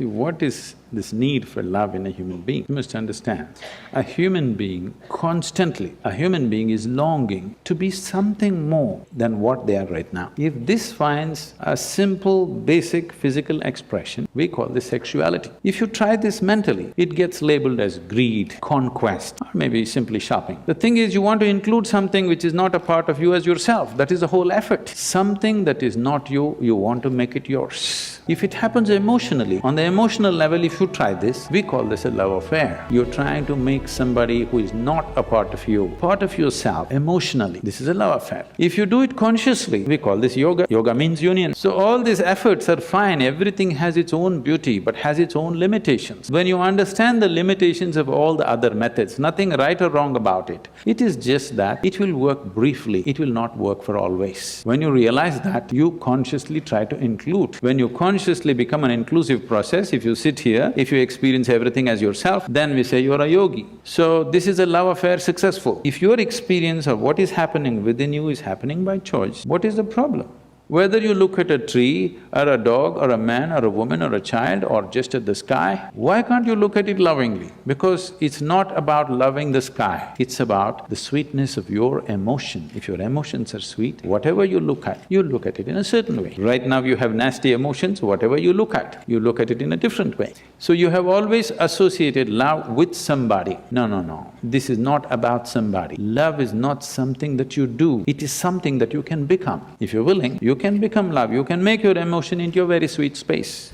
See, what is this need for love in a human being? You must understand, a human being is longing to be something more than what they are right now. If this finds a simple, basic physical expression, we call this sexuality. If you try this mentally, it gets labeled as greed, conquest, or maybe simply shopping. The thing is, you want to include something which is not a part of you as yourself, that is the whole effort. Something that is not you, you want to make it yours. If it happens emotionally, on the emotional level, if you try this, we call this a love affair. You're trying to make somebody who is not a part of you, part of yourself, emotionally. This is a love affair. If you do it consciously, we call this yoga. Yoga means union. So all these efforts are fine, everything has its own beauty but has its own limitations. When you understand the limitations of all the other methods, nothing right or wrong about it, it is just that it will work briefly, it will not work for always. When you realize that, you consciously try to include. When you consciously become an inclusive process, if you sit here, if you experience everything as yourself, then we say you're a yogi. So this is a love affair successful. If your experience of what is happening within you is happening by choice, what is the problem? Whether you look at a tree, or a dog, or a man, or a woman, or a child, or just at the sky, why can't you look at it lovingly? Because it's not about loving the sky, it's about the sweetness of your emotion. If your emotions are sweet, whatever you look at it in a certain way. Right now you have nasty emotions, whatever you look at it in a different way. So you have always associated love with somebody. No, this is not about somebody. Love is not something that you do, it is something that you can become. If you're willing, you can become love, you can make your emotion into a very sweet space.